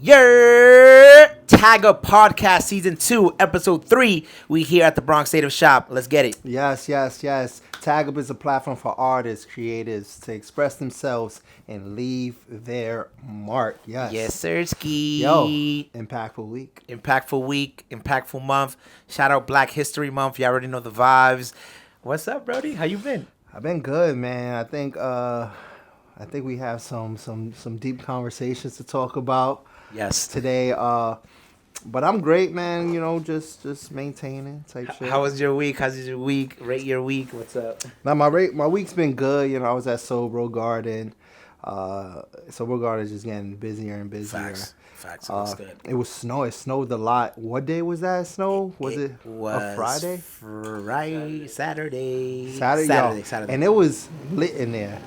Your Tag Up Podcast Season 2, Episode 3. We here at the Bronx Native Shop. Let's get it. Yes. Tag Up is a platform for artists, creatives to express themselves and leave their mark. Yes, sir, ski. Yo, impactful week. Impactful month. Shout out Black History Month. You already know the vibes. What's up, Brody? How you been? I've been good, man. I think we have some deep conversations to talk about. Yes. Today, but I'm great, man. You know, just maintaining type shit. How was your week? How's your week? Rate your week. What's up? Now my week's been good. You know, I was at Sobro Garden. Sobro Garden is just getting busier and busier. Facts. It was good. It was snow. It snowed a lot. What day was that snow? Was it a Friday? Saturday. And it was lit in there.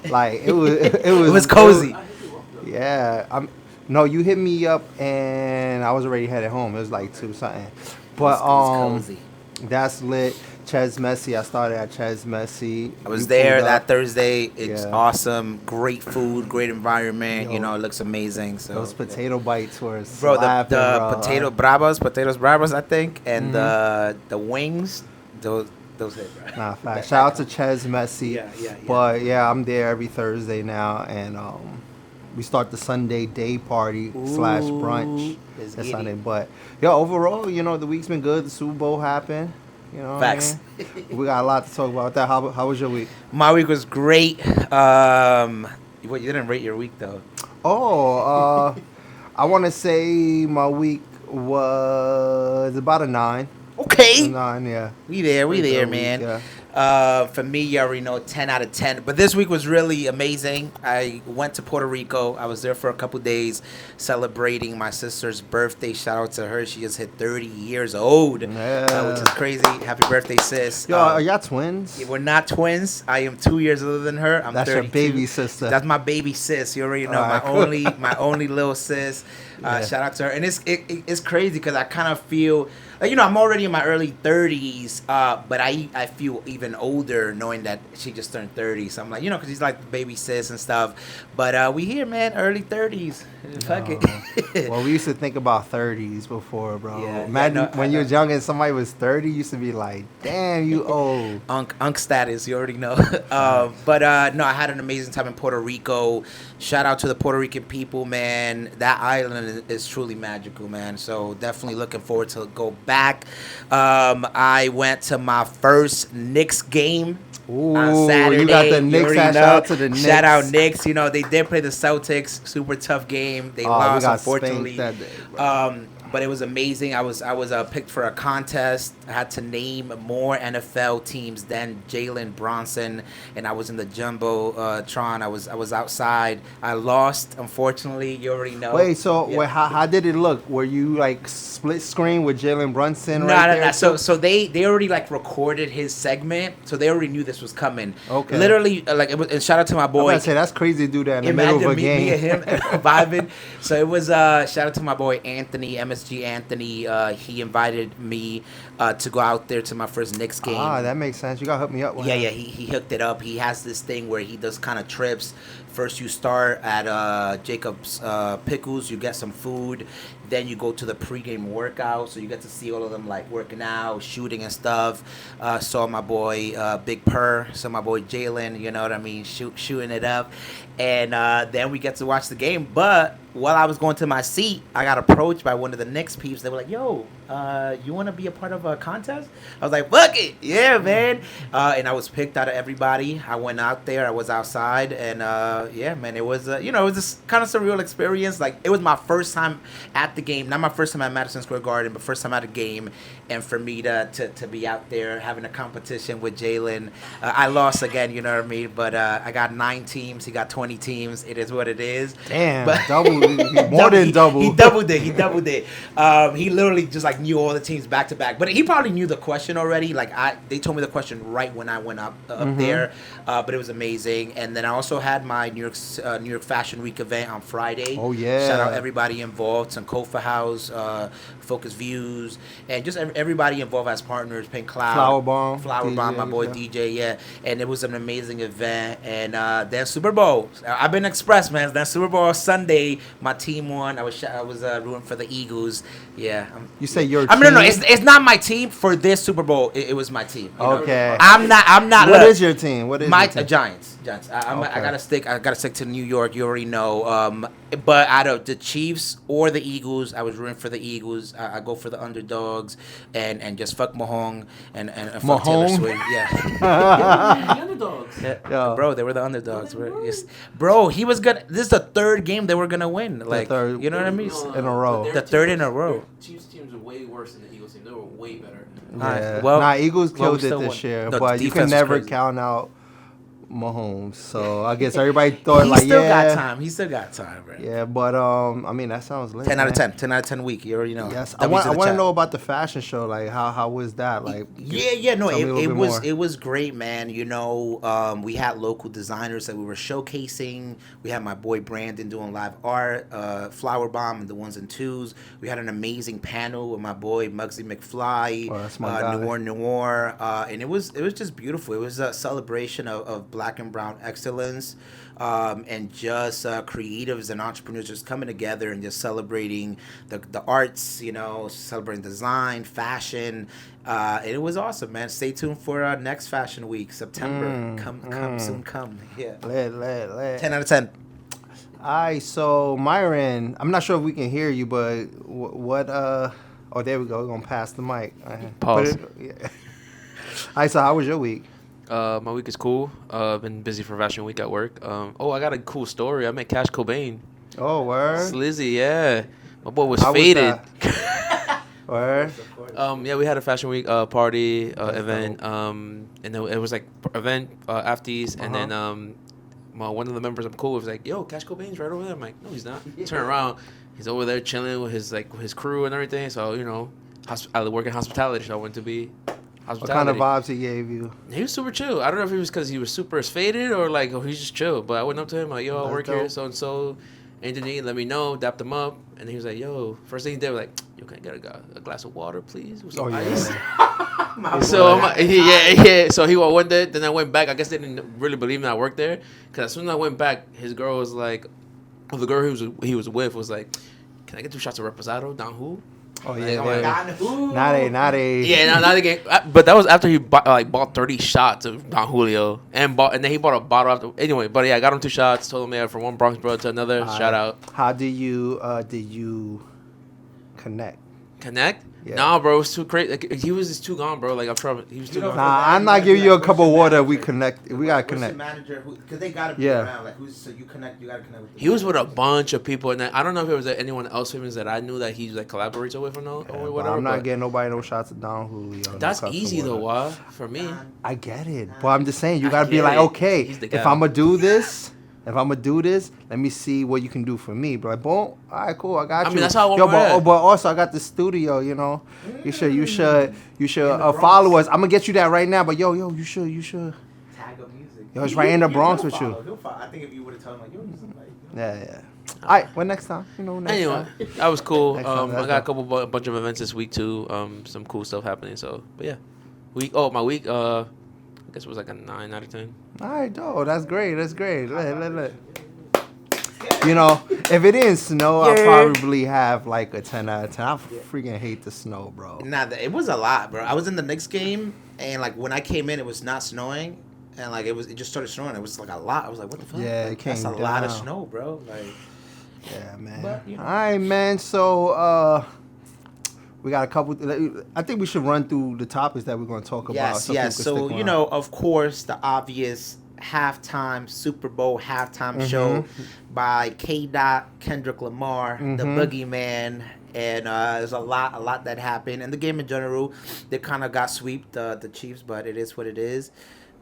Like it was. It was cozy. Yeah. No, you hit me up and I was already headed home. It was like 2 something. But it was cozy. That's lit. Ches Messi. I started at Ches Messi. I was there that Thursday. It's awesome. Great food, great environment. You know, it looks amazing. So those potato bites were slapping, the potatoes bravos, I think, and the wings, those hit, bro. Nah, fact. Shout out to Ches Messi. Yeah. But yeah, I'm there every Thursday now, and we start the Sunday day party / brunch this Sunday. But yo, overall, you know, the week's been good. The Super Bowl happened. You know, facts. We got a lot to talk about that. How was your week? My week was great. You didn't rate your week though. I want to say my week was about a 9. Okay. 9, yeah. We there, man. Yeah. For me, you already know 10 out of 10. But this week was really amazing. I went to Puerto Rico. I was there for a couple days celebrating my sister's birthday. Shout out to her. She just hit 30 years old, which is crazy. Happy birthday, sis. Yo, are y'all twins? We're not twins. I am 2 years older than her. I'm That's 32. your baby sister. That's my baby sis. You already know. My only little sis. Shout out to her. And it's crazy because I kind of feel... you know, I'm already in my early 30s, but I feel even older knowing that she just turned 30. So I'm like, you know, because he's like the baby sis and stuff. But we here, man, early 30s. Fuck it. Well, we used to think about 30s before, bro. Yeah, Imagine when you were young and somebody was 30, you used to be like, damn, you old. Unk status, you already know. But no, I had an amazing time in Puerto Rico. Shout out to the Puerto Rican people, man. That island is truly magical, man. So definitely looking forward to go back. I went to my first Knicks game on Saturday. You got the Knicks. Shout out to the Knicks. Shout out Knicks. You know, they did play the Celtics. Super tough game. They lost, unfortunately. That day, but it was amazing. I was picked for a contest. I had to name more NFL teams than Jalen Bronson, and I was in the jumbotron. I was outside. I lost, unfortunately. You already know. Wait, how did it look? Were you like split screen with Jalen Brunson? No. So they already like recorded his segment, so they already knew this was coming. Okay. Literally, like it was. And shout out to my boy. I was gonna say that's crazy to do that in the middle of a game. Me and him vibing. So it was. Shout out to my boy Anthony, MSG Anthony. He invited me to go out there to my first Knicks game. That makes sense. You gotta hook me up. Yeah. He hooked it up. He has this thing where he does kind of trips. First, you start at Jacob's Pickles. You get some food. Then you go to the pregame workout. So you get to see all of them like working out, shooting and stuff. Saw my boy Big Purr. Saw my boy Jalen. You know what I mean? Shooting it up. And then we get to watch the game. But while I was going to my seat, I got approached by one of the Knicks peeps. They were like, yo, you want to be a part of a contest? I was like, fuck it. Yeah, man. And I was picked out of everybody. I went out there. I was outside. And, yeah, man, it was, it was this kind of surreal experience. Like, it was my first time at the game. Not my first time at Madison Square Garden, but first time at a game. And for me to be out there having a competition with Jalen, I lost again, you know what I mean? But I got 9 teams. He got 20 teams. It is what it is. Damn, but double. More than double. He doubled it. He literally just like knew all the teams back to back. But he probably knew the question already. Like they told me the question right when I went up there. But it was amazing. And then I also had my New York Fashion Week event on Friday. Oh, yeah. Shout out everybody involved, Sankofa House, Focus Views, and just everybody involved as partners. Pink Cloud, Flower Bomb, my boy DJ, yeah. And it was an amazing event. And then Super Bowl, I've been expressed, man. Then Super Bowl Sunday, my team won. I was rooting for the Eagles. Yeah. You say your team? I mean, no, it's not my team for this Super Bowl. It was my team. Okay. I'm not. What is your team? What is my your team? Giants? I gotta stick to New York. You already know. But out of the Chiefs or the Eagles, I was rooting for the Eagles. I go for the underdogs and just fuck Mahomes and fuck Taylor Swift. Yeah. The underdogs. Yeah. Bro, they were the underdogs. Bro, he was gonna. This is the third game they were gonna win. Like, third, you know what I mean? in a row. The third in a row. Chiefs teams are way worse than the Eagles team. They were way better. Yeah. Well, Eagles killed we it still this won. year, The but you can defense was never crazy. count out Mahomes. So I guess everybody thought He like, still yeah, got time. He still got time, bro. yeah. But I mean, that sounds lit. 10 out of man. 10. 10 out of 10 week. You already know. Yes, W's I in the want to chat. know about the fashion show. Like, how was that? Like, Yeah, no, tell me a little it bit was more. it was great, man. You know, we had local designers that we were showcasing. We had my boy Brandon doing live art, Flower Bomb and the ones and twos. We had an amazing panel with my boy Muggsy McFly, Oh, that's my guy. Noir, and it was just beautiful. It was a celebration of Black and Brown excellence. And just creatives and entrepreneurs just coming together and just celebrating the arts, you know, celebrating design, fashion. And it was awesome, man. Stay tuned for next Fashion Week, September. Come soon, come. Yeah. lit. 10 out of 10. All right, so Myron, I'm not sure if we can hear you, but what? Oh, there we go. We're gonna pass the mic. Pause. Yeah. All right, so how was your week? My week is cool. Been busy for Fashion Week at work. I got a cool story. I met Cash Cobain. Oh, word. Slizzy, yeah. My boy was How was faded. Word. Yeah, we had a Fashion Week party event. And then it was like event afties, and then one of the members I'm cool with was like, "Yo, Cash Cobain's right over there." I'm like, "No, he's not." Turn around, he's over there chilling with his crew and everything. So you know, I work in hospitality, so I went to be. What kind of vibes he gave you? He was super chill. I don't know if it was because he was super faded or like he's just chill. But I went up to him like, "Yo, I work here, so and so. Anthony, let me know." Dapped him up, and he was like, "Yo." First thing he did was like, "Yo, can I get a glass of water, please, with some ice?" So I'm like, yeah. So he went there. Then I went back. I guess they didn't really believe me I worked there, because as soon as I went back, his girl was like, the girl he was with was like, "Can I get 2 shots of Reposado? Down who?" Oh Like, yeah, I'm like, not a. Yeah, not again. But that was after he bought 30 shots of Don Julio and then he bought a bottle after. Anyway, but yeah, I got him 2 shots. Told him yeah, from one Bronx bro to another. Shout out. How did you connect? Connect? Yeah. Nah, bro, it was too crazy. Like, he was just too gone, bro. Like I'm trying. He was too gone. Nah, I'm not giving you a cup of water. We connect. We gotta What's the connect. manager? Because they gotta be Yeah. around. Like, so you connect. You gotta connect with. He was with a bunch of people, and I don't know if it was anyone else famous that I knew that he like collaborates with or no Yeah, or but whatever. I'm not but getting nobody no shots of Don Julio. no that's cups of easy though, water. why? For me. I get it, but I'm just saying you I gotta be get like, it. okay, He's the if guy. I'm gonna do this, let me see what you can do for me. But like, boom, all right, cool, I got I you. mean, that's how I want Yo, my head. but also I got the studio, you know. You should follow us. I'm gonna get you that right now. But yo, you should. Tag up music. Yo, it's right in the Bronx with you. He'll follow. I think if you would have told him like, yo, this is like. Yeah. All right, well, next time, next Anyway, time. that was cool. Next time, I that's got dope. a bunch of events this week too. Some cool stuff happening. So, but yeah, my week. I guess it was like a 9 out of 10. All right, dope. That's great. Look. You know, if it didn't snow, I'd probably have like a 10 out of 10. I freaking hate the snow, bro. Nah, it was a lot, bro. I was in the Knicks game, and like when I came in, it was not snowing, and like it just started snowing. It was like a lot. I was like, what the fuck? Yeah, it Like, came that's a lot of down. snow, bro. Like, Yeah, man. But, you know. All right, man. So, we got a couple. I think we should run through the topics that we're going to talk about. yes. people can So stick you around. know, of course, the obvious halftime Super Bowl halftime show by Kendrick Lamar, the Boogeyman. And there's a lot that happened, and the game in general, they kind of got swept the Chiefs, but it is what it is.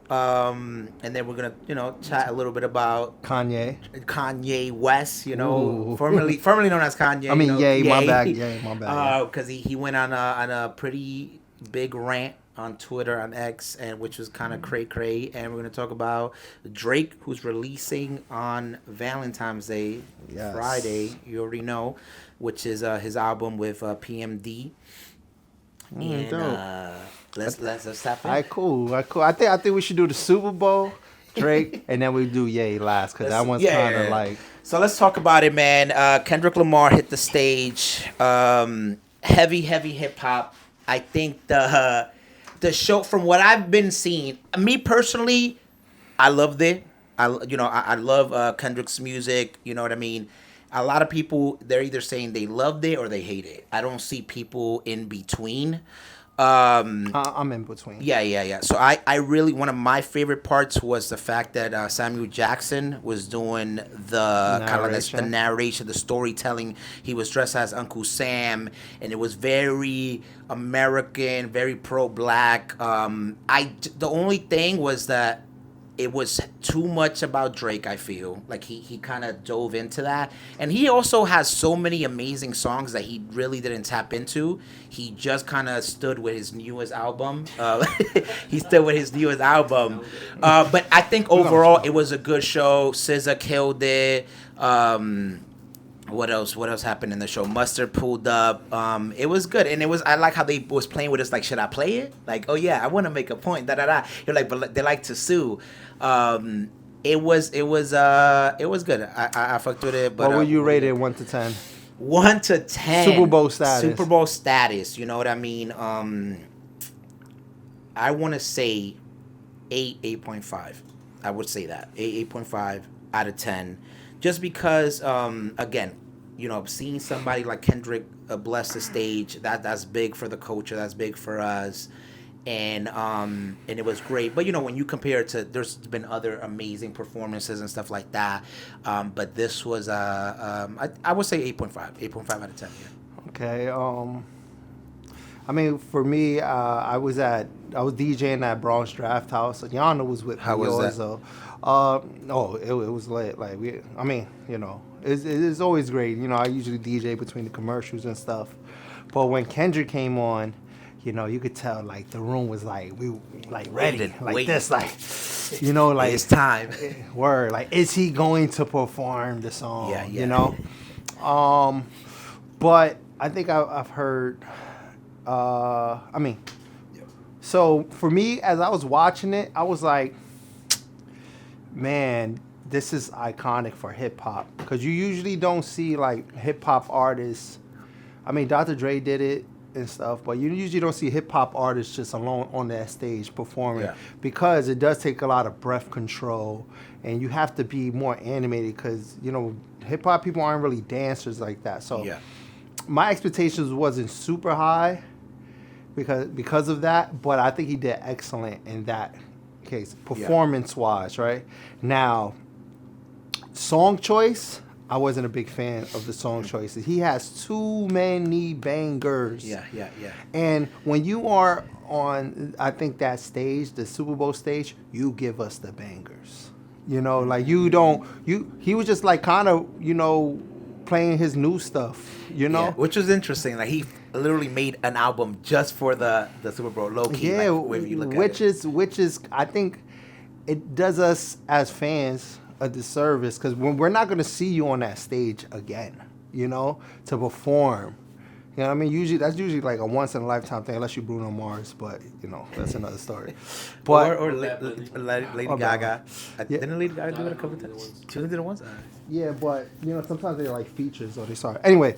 And then we're gonna chat a little bit about Kanye West, Ooh. formerly known as Kanye. I mean, Ye. my bad. Yeah, my bad. Because he went on a pretty big rant on Twitter, on X, and which was kind of cray cray. And we're gonna talk about Drake, who's releasing on Valentine's Day, Yes. Friday. You already know, which is his album with PMD. And dope. let's tap in. All right, cool. All right, cool. I think we should do the Super Bowl, Drake, and then we do Ye last because that one's kind of like. So let's talk about it, man. Kendrick Lamar hit the stage. Heavy hip hop. I think the show, from what I've been seeing, me personally, I loved it. I love Kendrick's music. You know what I mean. A lot of people, they're either saying they loved it or they hate it. I don't see people in between. I'm in between. Yeah. So I really, one of my favorite parts was the fact that Samuel Jackson was doing the kind of the narration, the storytelling. He was dressed as Uncle Sam, and it was very American, very pro-black. The only thing was that it was too much about Drake, I feel. Like, he kind of dove into that. And he also has so many amazing songs that he really didn't tap into. He just kind of stood with his newest album. But I think overall it was a good show. SZA killed it. What else happened in the show? Mustard pulled up. It was good, and I like how they was playing with us. Like, should I play it? Like, oh yeah, I want to make a point. You're like, but they like to sue. It was good. I fucked with it. But what would you rate it 1 to 10? 1 to 10. Super Bowl status. Super Bowl status. You know what I mean? I want to say 8.5. I would say that 8.5 out of 10. Just because, again, seeing somebody like Kendrick bless the stage, that's big for the culture, that's big for us, and it was great. But when you compare it to, there's been other amazing performances and stuff like that, but this was I would say 8.5 out of 10. Yeah. Okay. I mean, for me, I was DJing at Bronx Draft House. Yana was with me. How was that? So, it was lit. Like it's always great. I usually DJ between the commercials and stuff. But when Kendrick came on, you could tell like the room was like ready, like this, like like it's time. Word, like, is he going to perform the song? Yeah. But I think I've heard. So for me, as I was watching it, I was like, man, this is iconic for hip hop, because you usually don't see like hip hop artists. I mean, Dr. Dre did it and stuff, but you usually don't see hip hop artists just alone on that stage performing, because it does take a lot of breath control, and you have to be more animated, because hip hop people aren't really dancers like that. So my expectations wasn't super high because of that, but I think he did excellent in that case, performance-wise, right? Now, song choice, I wasn't a big fan of the song choices. He has too many bangers. Yeah. And when you are on, I think, that stage, the Super Bowl stage, you give us the bangers. Like, he was just like kind of, playing his new stuff, which was interesting. Like, he literally made an album just for the Super Bowl, low key. Yeah, like, if you look which is I think it does us as fans a disservice, because we're not going to see you on that stage again, to perform. You know what I mean? That's usually like a once in a lifetime thing, unless you're Bruno Mars, but that's another story. But or Lady Gaga. Didn't Lady Gaga do it a couple times? She only did it once. Yeah, but sometimes they're like features or they start. Anyway,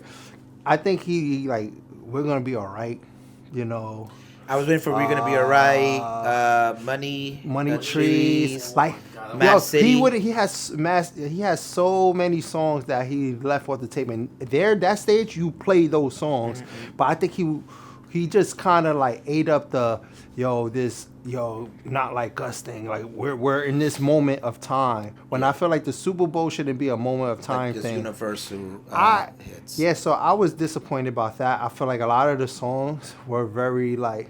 I think he like, we're gonna be all right. I was waiting for We're Gonna Be Alright, Money Trees, like Mass City. He has so many songs that he left off the tape, and that stage you play those songs, but I think he just kind of like ate up the not like us thing. Like, we're in this moment of time, when I feel like the Super Bowl shouldn't be a moment of time like thing. Universal hits. Yeah, so I was disappointed about that. I feel like a lot of the songs were very like,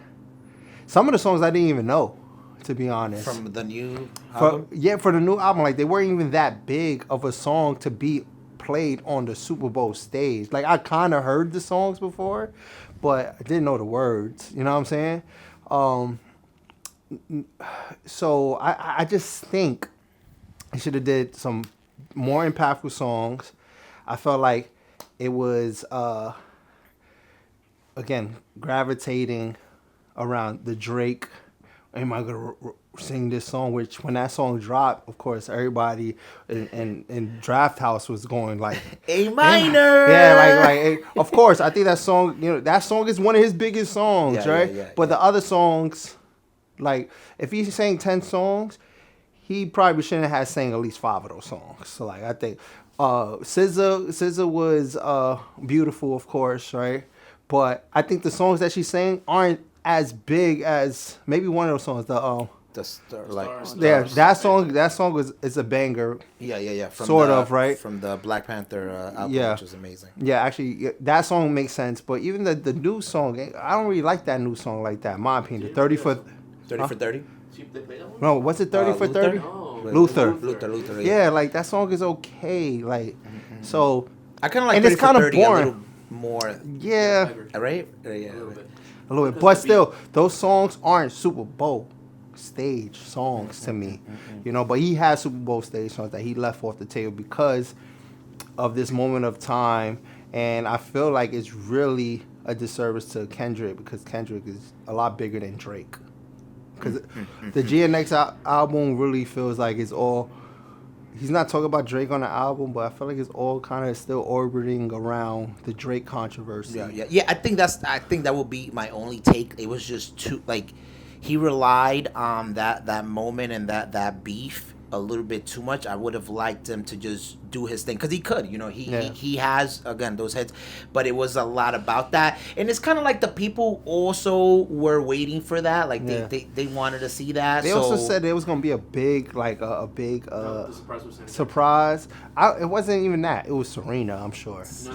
some of the songs I didn't even know, to be honest. From the new album? For the new album, like, they weren't even that big of a song to be played on the Super Bowl stage. Like, I kind of heard the songs before, but I didn't know the words. You know what I'm saying? Um, so I just think he should have did some more impactful songs. I felt like it was again gravitating around the Drake. Am I gonna sing this song? Which when that song dropped, of course, everybody in Draft House was going like A minor. Yeah, of course, I think that song, that song is one of his biggest songs, Yeah, right? yeah, but the other songs, like if he sang 10 songs, he probably shouldn't have sang at least 5 of those songs. So like I think SZA was beautiful, of course, right? But I think the songs that she sang aren't as big as maybe one of those songs. That song is a banger. Yeah. From the Black Panther album, Yeah. which was amazing. Yeah, actually, that song makes sense. But even the new song, I don't really like that new song like that. In my opinion, 30 for 30 for 30. They play that one? no, what's it 30 for Luther? 30? No. Luther. Yeah, like that song is okay. Like so, I kind of like and 30 it's for kind of 30 boring. a little more. Yeah, Right? A little bit. a little bit. But still, those songs aren't Super Bowl stage songs to me. But he has Super Bowl stage songs that he left off the table because of this moment of time. And I feel like it's really a disservice to Kendrick because Kendrick is a lot bigger than Drake. Because the GNX album really feels like it's all. He's not talking about Drake on the album, but I feel like it's all kind of still orbiting around the Drake controversy. Yeah. I think that would be my only take. It was just too like he relied on that moment and that beef a little bit too much. I would have liked him to just do his thing because he could. He has again those hits, but it was a lot about that, and it's kind of like the people also were waiting for that. Like they wanted to see that. They also said it was gonna be a big The surprise was Sam surprise. It wasn't even that. It was Serena, I'm sure. No,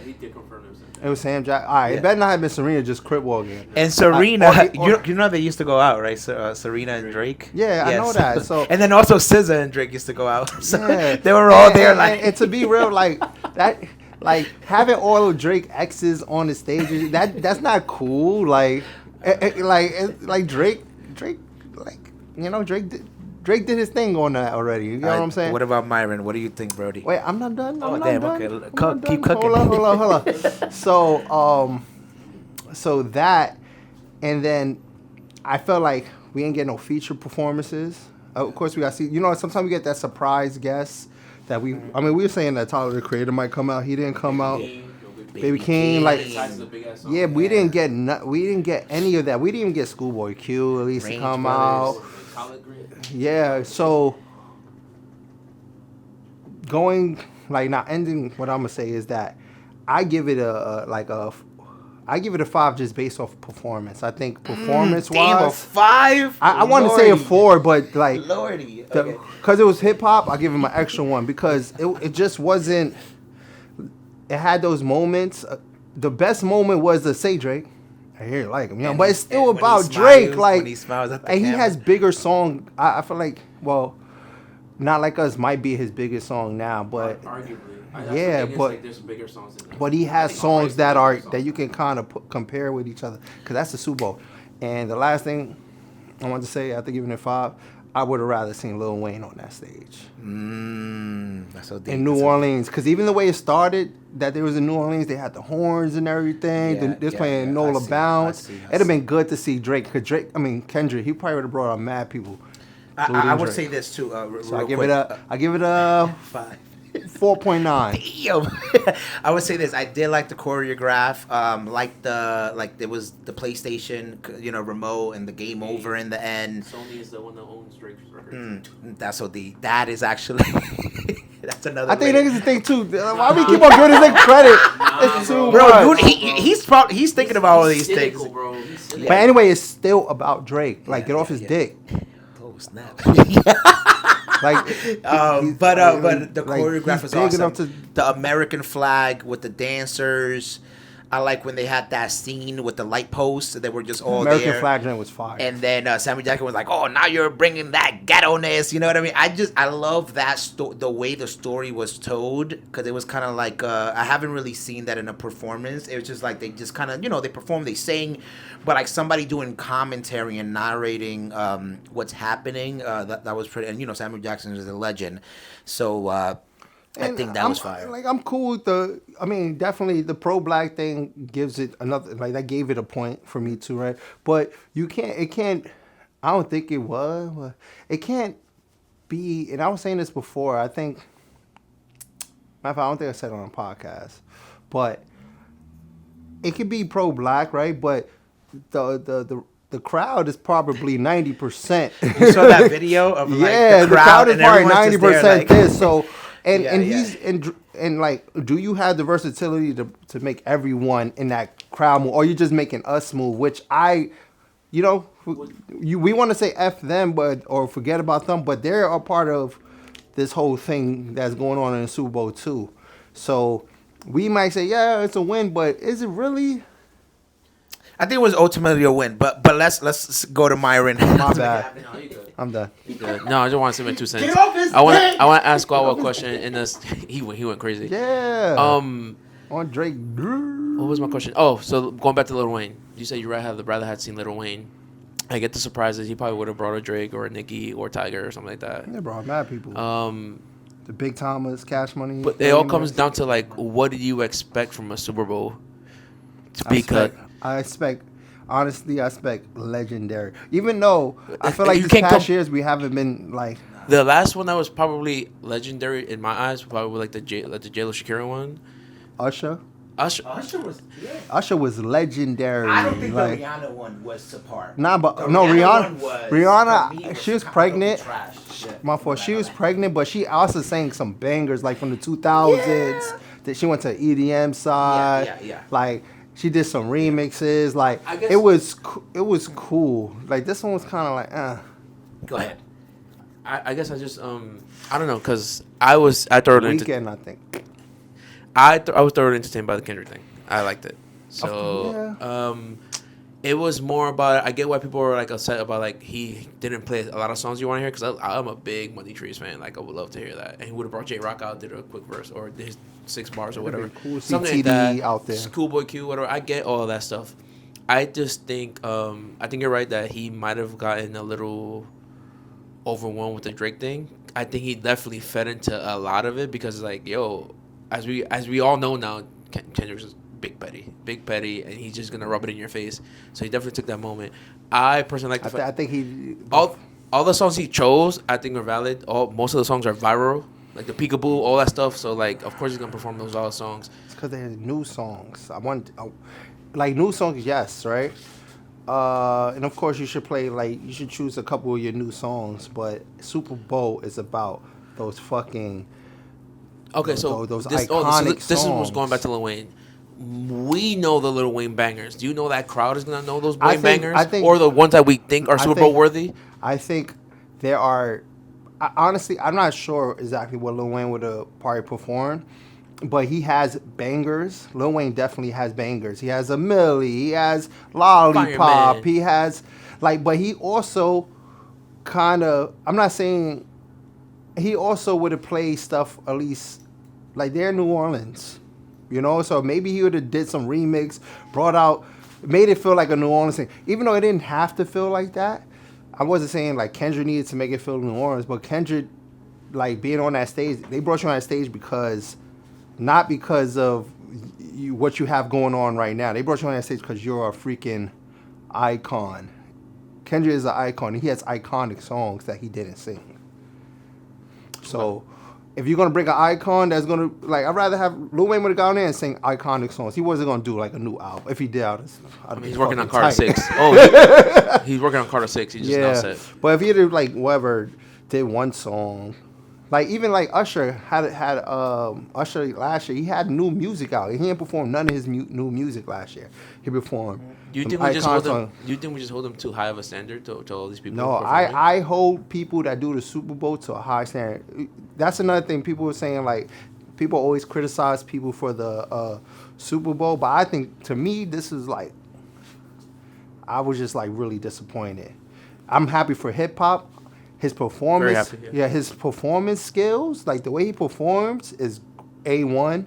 he did confirm it was Sam Jack. It was Sam Jack. All right, Yeah. it better not have been Serena just crip walking. And Serena, or- you know they used to go out, right? Serena and Drake. Yeah, I know that. So and then also SZA and Drake used to go out. So yeah. they were all there, And- like. and to be real, like that, like having all of Drake exes on the stage, that's not cool. Like Drake, Drake did his thing on that already. You know what I'm saying? What about Myron? What do you think, Brody? Wait, I'm not done. Oh, I'm not damn, done. okay. I'm Cook, not keep done. cooking. Hold on. So that, and then I felt like we didn't get no feature performances. Of course, we got to see. Sometimes we get that surprise guest that we. I mean, we were saying that Tyler the Creator might come out. He didn't come out. Baby King, like, yeah, we didn't get any of that. We didn't even get Schoolboy Q at least to Range come Brothers. out. Yeah, so ending. What I'm gonna say is that I give it I give it a 5 just based off performance. I think performance Damn, a wise, 5. I want to say a 4, but like Lordy. because it was hip hop, I give him an extra 1 because it just wasn't. It had those moments. The best moment was the Say Drake. I hear you like him, but it's still about Drake. Like, when he smiles at the and he camera. has bigger song. I feel like, well, Not Like Us might be his biggest song now, but Arguably. There's bigger songs than that. but he has songs that you can kind of compare with each other because that's the Super Bowl. And the last thing I want to say, after giving it 5, I would have rather seen Lil Wayne on that stage. That's so deep. In New Orleans, because even the way it started, that there was in New Orleans, they had the horns and everything. They're playing Nola Bounce. It'd have been good to see Drake, because Kendrick, he probably would have brought out mad people. I would say this too. So I give it a 5. 4.9. Damn. I would say this. I did like the choreograph. There was the PlayStation, remote and the game over in the end. Sony is the one that owns Drake's record. That's so deep. That is actually. That's another. I think way. niggas think too. Why we keep on giving this nigga credit? It's too Bro, much. Dude, he's thinking about all these cynical, things. bro. He's cynical. But anyway, it's still about Drake. Like, get off his dick. Oh snap. Like, but the like, choreograph he's was big awesome. enough to- The American flag with the dancers. I like when they had that scene with the light posts. They were just all American there. Flag joint was fire. And then Samuel Jackson was like, "Oh, now you're bringing that ghetto-ness." You know what I mean? I love that the way the story was told, because it was kind of like I haven't really seen that in a performance. It was just like they just kind of they perform, they sing, but like somebody doing commentary and narrating what's happening. That was pretty. And Samuel Jackson is a legend, so. I think that was fire. Like, I'm cool with definitely the pro-black thing gives it another, like, that gave it a point for me too, right? But it can't, I don't think it was, but it can't be, and I was saying this before, I think, matter of fact, I don't think I said it on a podcast, but it could be pro-black, right? But the crowd is probably 90%. You saw that video of the crowd is probably 90% this, so... And like, do you have the versatility to make everyone in that crowd move, or you just making us move? Which we want to say F them, or forget about them, but they're a part of this whole thing that's going on in the Super Bowl too. So we might say, yeah, it's a win, but is it really? I think it was ultimately a win, but let's go to Myron. My bad. I'm done. No, I just want to say my 2 cents. I want to ask Guawa a question, and he went crazy. Yeah. On Drake. What was my question? Oh, so going back to Lil Wayne, you said you rather had seen Lil Wayne. I get the surprises. He probably would have brought a Drake or a Nicki or Tiger or something like that. They brought mad people. The Big Thomas, Cash Money. But it all comes down to, like, what do you expect from a Super Bowl? I expect legendary. Even though I feel like these past years we haven't been like. The last one that was probably legendary in my eyes, probably like the J-Lo Shakira one. Usher Usher was legendary. I don't think the Rihanna one was subpar. Nah, but Rihanna, she was pregnant. My fault. She was pregnant, but she also sang some bangers like from the 2000s. That she went to EDM side. Yeah. Like. She did some remixes, like it was cool. Like this one was kind of like, Go ahead. I guess I just I don't know, cause I thoroughly Weekend, I think. I was thoroughly entertained by the Kendrick thing. I liked it. So it was more about, I get why people were like upset about like he didn't play a lot of songs you want to hear, because I'm a big Money Trees fan. Like I would love to hear that, and he would have brought J Rock out, did a quick verse or his 6 bars or whatever, cool. something like that. Out there, Schoolboy Q, whatever. I get all of that stuff. I just think I think you're right that he might have gotten a little overwhelmed with the Drake thing. I think he definitely fed into a lot of it, because like, yo, as we all know now, Kendrick's Big Petty, and he's just gonna rub it in your face. So he definitely took that moment. I personally like I think he all the songs he chose, I think, are valid. Most of the songs are viral, like the Peekaboo, all that stuff. So like, of course he's gonna perform those all songs. It's because they're new songs. Like new songs, yes, right. And of course you should choose a couple of your new songs. But Super Bowl is about those fucking. Okay, so those iconic songs. This was going back to Lil Wayne. We know the Lil Wayne bangers. Do you know that crowd is gonna know those Wayne bangers, or the ones that we think are Super Bowl worthy? I think there are. Honestly, I'm not sure exactly what Lil Wayne would have probably performed, but he has bangers. Lil Wayne definitely has bangers. He has a Millie. He has Lollipop. Fireman. He has but he also kind of. I'm not saying. He also would have played stuff at least like they're New Orleans. So maybe he would have did some remix, made it feel like a New Orleans thing. Even though it didn't have to feel like that. I wasn't saying like Kendrick needed to make it feel New Orleans, but Kendrick, like being on that stage, they brought you on that stage not because of what you have going on right now. They brought you on that stage because you're a freaking icon. Kendrick is an icon. He has iconic songs that he didn't sing. So. If you're gonna bring an icon that's gonna I'd rather have Lil Wayne would have gone there and sing iconic songs. He wasn't gonna do like a new album. If he did, he's working on Carter 6. Oh, he's working on Carter 6. He just now said. But if he did whatever, did one song, even Usher had Usher last year. He had new music out. He didn't perform none of his new music last year. He performed. Do you think we just hold him too high of a standard to all these people? No, I hold people that do the Super Bowl to a high standard. That's another thing. People were saying people always criticize people for the Super Bowl, but I think to me this is like I was just like really disappointed. I'm happy for hip hop. His performance, Very happy, yeah. his performance skills, like the way he performs is A1.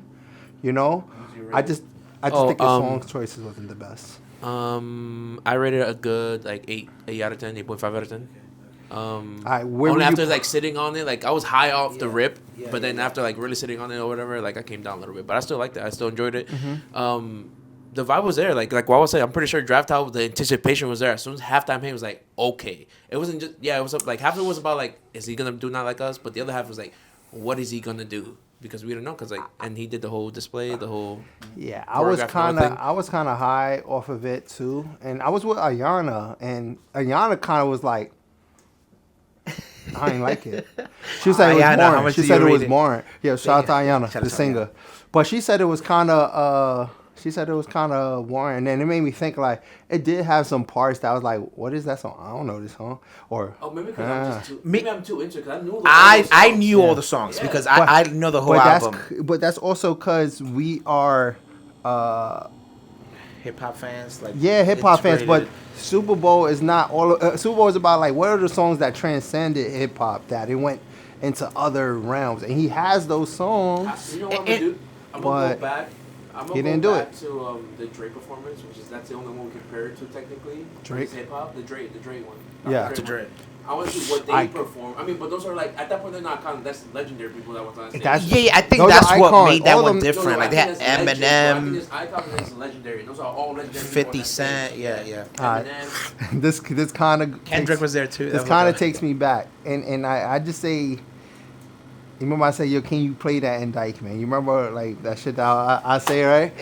You know, I just think his song choices wasn't the best. I rated it a good like 8 out of 10, 8.5 out of 10. Where only after like sitting on it, like I was high off the rip, but then after like really sitting on it or whatever, like I came down a little bit. But I still liked it. I still enjoyed it. The vibe was there. Like what I was saying, I'm pretty sure Draft House, the anticipation was there. As soon as halftime hit, it was like, okay. It wasn't just, it was like half of it was about like, is he going to do Not Like Us? But the other half was like, what is he going to do? Because we didn't know. Because like, and he did the whole display, the whole. Yeah, I was kind of high off of it too. And I was with Ayana, and Ayana kind of was like, I didn't like it. She said it was boring. She said it was boring. Yeah, shout out to Ayana, the singer. But she said it was kind of boring, and then it made me think like it did have some parts that I was like, "What is that song? I don't know this song." Or maybe because I'm too into it because I knew. I knew all the songs because I know the whole album. But that's also because we are hip hop fans. Like hip hop fans. But Super Bowl is not all. Super Bowl is about like what are the songs that transcended hip hop that it went into other realms, and he has those songs. You know what I'm gonna do? I'm gonna go back. I'm gonna go back to the Drake performance, that's the only one we compare it to technically. Drake hip hop, the Drake one. The Drake. I want to see what they perform. I mean, but those are like at that point they're not counting. That's legendary people that was on stage. I think that's what made that one different. Like they had Eminem. Icon is legendary. Those are all legendary. 50 Cent, yeah. Eminem. This kind of Kendrick was there too. This kind of takes me back, and I just say. You remember I said, yo, can you play that in Dyke, man? You remember, like, that shit that I say, right?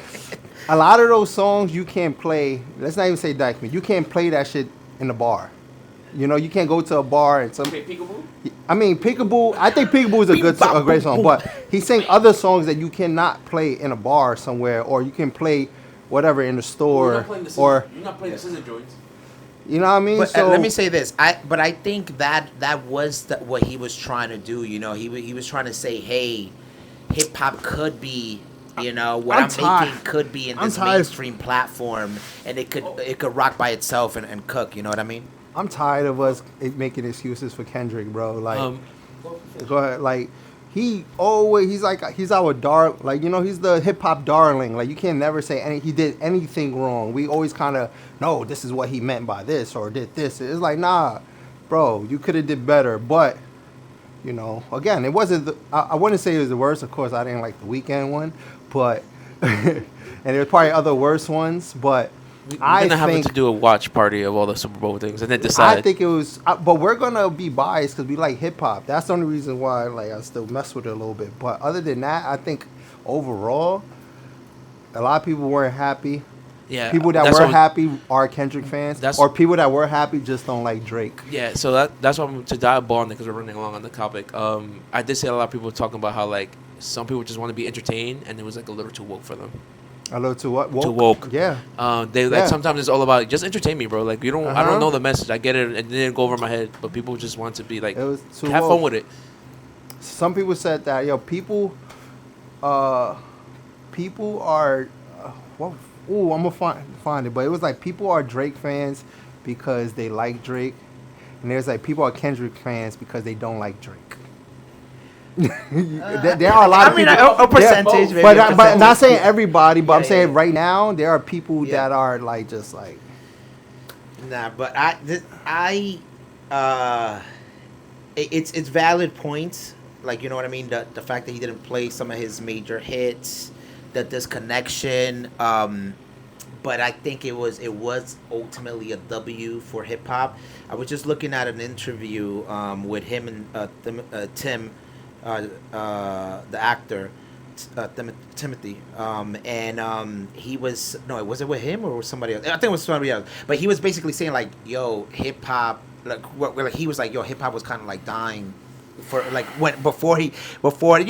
A lot of those songs you can't play. Let's not even say Dyke, man. You can't play that shit in a bar. You know, you can't go to a bar and some... Okay, Peekaboo? I mean, Peekaboo... I think Peekaboo is a great song, but he's saying other songs that you cannot play in a bar somewhere, or you can play whatever in the store, You're not playing the scissor joints. You know what I mean? But let me say this. I think that was what he was trying to do. You know, he was trying to say, hey, hip hop could be, you know, what I'm making could be in this mainstream platform, and it could rock by itself and cook. You know what I mean? I'm tired of us making excuses for Kendrick, bro. Like, go ahead. Like, he's our like, you know, he's the hip hop darling. Like, you can never say he did anything wrong. We always kind of no, this is what he meant by this or did this. It's like, nah, bro, you could have did better. But, you know, again, it wasn't. I wouldn't say it was the worst. Of course, I didn't like the Weeknd one, but and there's probably other worse ones. But we're gonna have to do a watch party of all the Super Bowl things and then decide. I think it was, but we're gonna be biased because we like hip hop. That's the only reason why, like, I still mess with it a little bit. But other than that, I think overall, a lot of people weren't happy. Yeah, people that were happy are Kendrick fans, or people that were happy just don't like Drake. Yeah, so that's why I'm to dive on it because we're running along on the topic. I did see a lot of people talking about how like some people just want to be entertained and it was like a little too woke for them. A little too what? Woke? Too woke. Yeah. They like sometimes it's all about just entertain me, bro. Like you don't, I don't know the message. I get it. It didn't go over my head, but people just want to be like, it was too have woke. fun with it. Some people said that people are. I'm gonna find it, but it was like people are Drake fans because they like Drake, and there's like people are Kendrick fans because they don't like Drake. There are a lot of people. A percentage, maybe but not saying everybody. But I'm saying right now there are people that are like just like. Nah, but it's valid points. Like, you know what I mean. The fact that he didn't play some of his major hits, the disconnection. But I think it was ultimately a W for hip hop. I was just looking at an interview with him and Tim. The actor, Timothy, and he was was it with him or was somebody else? I think it was somebody else. But he was basically saying like, "Yo, hip hop," like he was like, "Yo, hip hop was kind of like dying." For like before you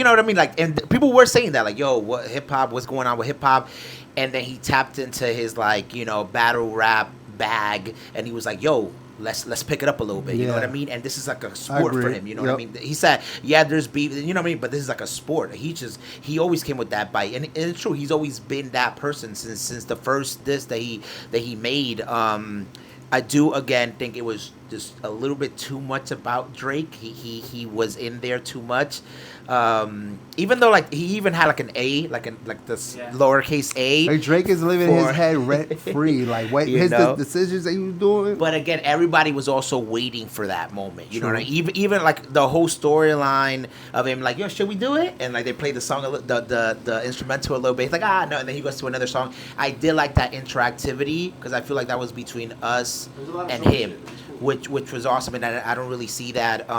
know what I mean, like, and people were saying that like, yo, what hip hop, what's going on with hip hop, and then he tapped into his like, you know, battle rap bag, and he was like, yo, let's pick it up a little bit. You know what I mean? And this is like a sport for agree. him. You know what I mean? He said, yeah, there's beef. You know what I mean? But this is like a sport. He always came with that bite, and it's true. He's always been that person since the first disc that he made. I do again think it was just a little bit too much about Drake. He was in there too much. Even though like he even had like an A, like this lowercase a. Like Drake is living his head rent free. Like what the decisions that he was doing. But again, everybody was also waiting for that moment. You know what I mean? Even like the whole storyline of him, like, yo, should we do it? And like they played the song, the instrumental a little bit. He's like, no, and then he goes to another song. I did like that interactivity because I feel like that was between us and him, which was awesome, and I don't really see that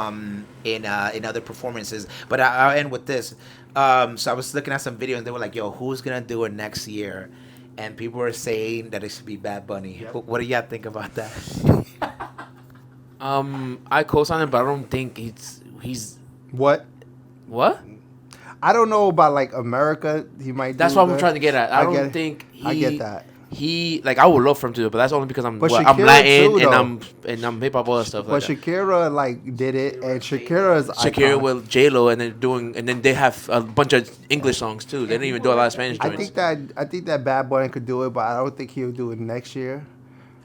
in other performances. But I'll end with this. So I was looking at some videos, and they were like, "Yo, who's gonna do it next year?" And people were saying that it should be Bad Bunny. Yep. What do y'all think about that? I co-sign it, but I don't think he's what. I don't know about like America. He might. That's what I'm trying to get at. I don't think I get that. He like I would love for him to do it, but that's only because I'm Latin too, and I'm hip hop all that stuff. But like Shakira like did it, and Shakira with J-Lo, and then they have a bunch of English songs too. They didn't even do a lot of Spanish joints. I think that Bad Bunny could do it, but I don't think he'll do it next year.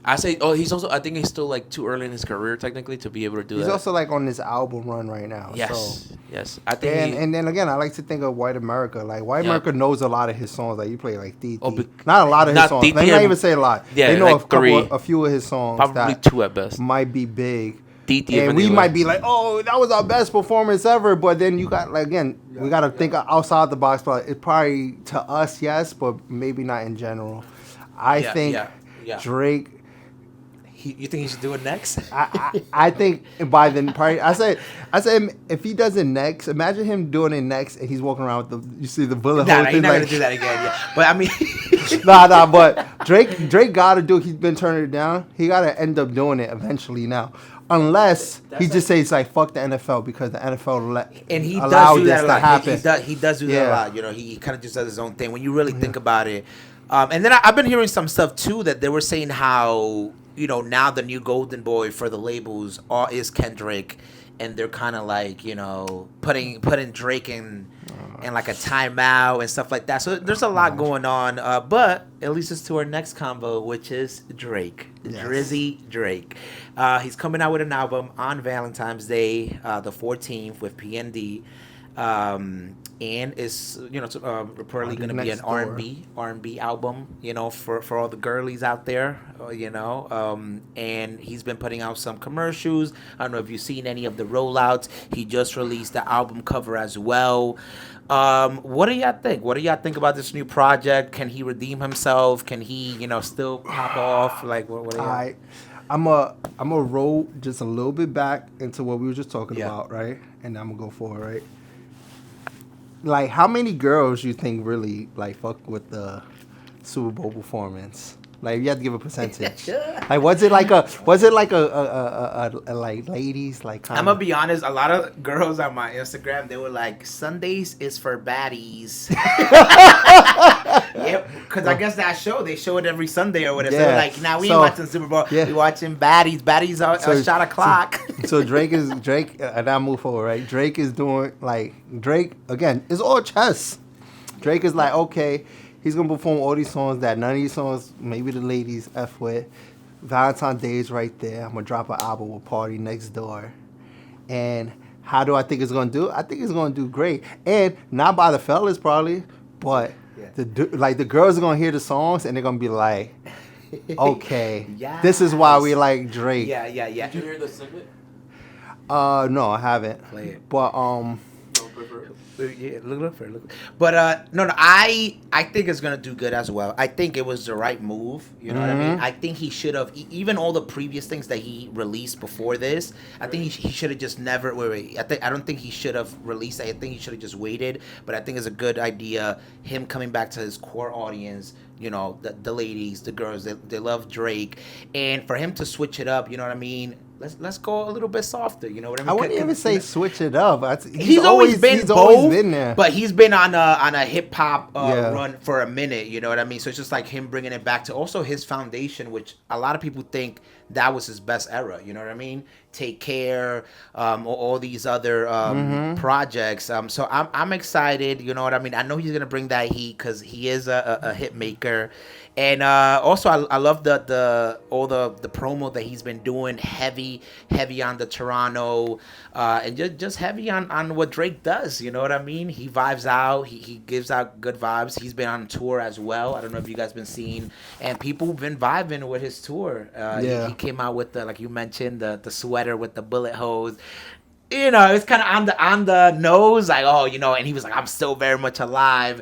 I think he's still like too early in his career technically to be able to do that. He's also like on this album run right now. Yes. I think. And then again, I like to think of White America. Like White America knows a lot of his songs. Like you play like DT. Not a lot of his songs. Let me not even say a lot. Yeah, they know like a few of his songs. Probably two at best. Might be big. DT and we might be like, oh, that was our best performance ever. But then you got like again, we got to think outside the box. But it's probably to us, yes, but maybe not in general. I think Drake. You think he should do it next? I think by then, probably, I said if he does it next, imagine him doing it next, and he's walking around with you see the bullet hole thing. He's not gonna do that again. Yeah. But I mean, But Drake gotta do. He's been turning it down. He gotta end up doing it eventually now, unless he just says like fuck the NFL because the NFL he does do that a lot. Happen. He does do that a lot. You know, he kind of just does his own thing. When you really think about it, and then I've been hearing some stuff too that they were saying how. You know, now the new golden boy for the labels is Kendrick, and they're kind of like, you know, putting Drake in like a timeout and stuff like that. So there's a lot going on, but it leads us to our next combo, which is Drake, Drizzy Drake. He's coming out with an album on Valentine's Day, the 14th, with PND. And it's reportedly going to be an R&B album, you know, for all the girlies out there, you know. And he's been putting out some commercials. I don't know if you've seen any of the rollouts. He just released the album cover as well. What do y'all think? What do y'all think about this new project? Can he redeem himself? Can he, you know, still pop off? Like what do y'all? I'm a roll just a little bit back into what we were just talking about, right? And I'm gonna go for it, right? Like, how many girls you think really like fuck with the Super Bowl performance? Like, you have to give a percentage. Like, was it like a like ladies like? Kinda? I'm gonna be honest. A lot of girls on my Instagram, they were like, "Sundays is for baddies." Yep, because I guess that show they show it every Sunday or whatever. Yeah. So they're like, now we ain't watching Super Bowl. Yeah. We watching baddies. Baddies are shot o'clock. So Drake, and I move forward, right? Drake is doing Drake again. It's all chess. Drake is like, okay. He's going to perform all these songs that none of these songs, maybe the ladies F with. Valentine's Day is right there. I'm going to drop an album with Party Next Door. And how do I think it's going to do? I think it's going to do great. And not by the fellas probably, but the girls are going to hear the songs and they're going to be like, okay, this is why we like Drake. Yeah. Did you hear the snippet? No, I haven't. Play it. But, yeah, look for it. But no, I think it's gonna do good as well. I think it was the right move. You know what I mean? I think he should have even all the previous things that he released before this. I think he should have just never. Wait. I don't think he should have released. I think he should have just waited. But I think it's a good idea. Him coming back to his core audience. You know, the ladies, the girls, they love Drake, and for him to switch it up. You know what I mean? let's go a little bit softer. You know what I mean? I wouldn't even say switch it up. He's always been there, but he's been on a hip hop Yeah. run for a minute. You know what I mean? So it's just like him bringing it back to also his foundation, which a lot of people think that was his best era. You know what I mean? Take Care, all these other projects. So I'm excited. You know what I mean? I know he's gonna bring that heat because he is a hit maker. And also, I love all the promo that he's been doing, heavy on the Toronto, and just heavy on what Drake does. You know what I mean? He vibes out. He gives out good vibes. He's been on tour as well. I don't know if you guys been seeing, and people have been vibing with his tour. He came out with like you mentioned, the sweater with the bullet holes. You know, it's kind of on the nose, like, oh, you know, and he was like, I'm still very much alive.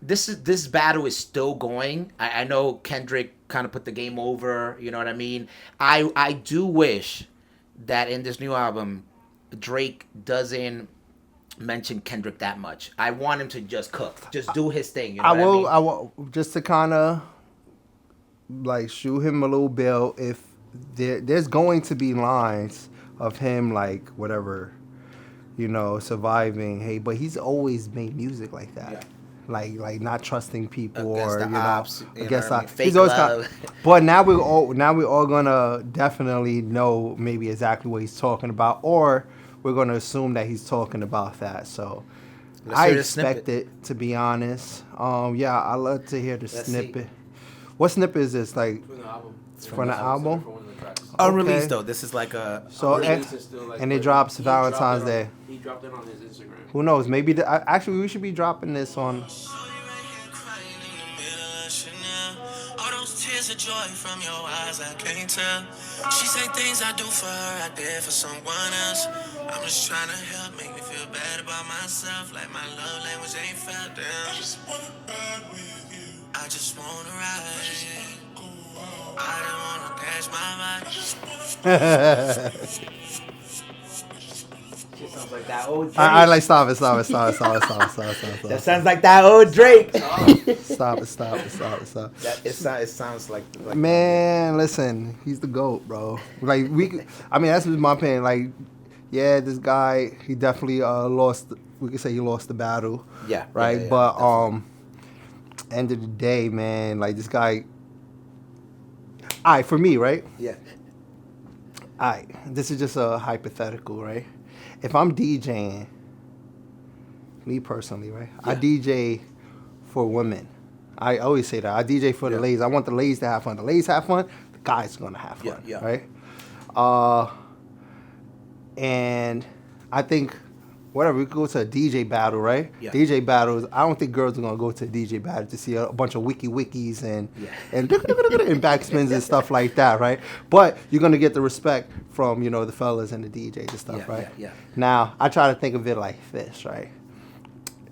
This battle is still going. I know Kendrick kind of put the game over. You know what I mean? I do wish that in this new album, Drake doesn't mention Kendrick that much. I want him to just cook, just do his thing. You know I will just to kind of like shoot him a little bill. If there's going to be lines of him like whatever, you know, surviving. Hey, but he's always made music like that. Yeah. Like not trusting people against or the you know ops, against the fake love. But now we're all gonna definitely know maybe exactly what he's talking about, or we're gonna assume that he's talking about that. So I expect it, to be honest. Yeah, I love to hear the snippet. What snippet is this? Like from the album. From the album? Unreleased though. This is like a and it drops Valentine's Day. He dropped it on his Instagram. Who knows? Maybe actually we should be dropping this on. All those tears of joy from your eyes, I can't tell. She say things I do for her, I did for someone else. I'm just trying to help, make me feel bad about myself, like my love language ain't felt down. I just wanna ride with you. I just wanna ride. I don't wanna dash my mind. Shit sounds like that old Drake. I like stop it. That sounds like that old Drake. Stop it. It sounds like man, listen, he's the GOAT, bro. Like that's my opinion. Like, yeah, this guy, he definitely lost. We could say he lost the battle. Yeah. Right. Yeah, but definitely. End of the day, man, like this guy. All right, for me, right? Yeah. All right, this is just a hypothetical, right? If I'm DJing, me personally, right? Yeah. I DJ for women. I always say that. I DJ for the ladies. I want the ladies to have fun. The ladies have fun, the guys are going to have fun, right? And I think, whatever, we could go to a DJ battle, right? Yeah. DJ battles, I don't think girls are going to go to a DJ battle to see a bunch of wikis and backspins and stuff like that, right? But you're going to get the respect from, you know, the fellas and the DJs and stuff, right? Yeah. Now, I try to think of it like this, right?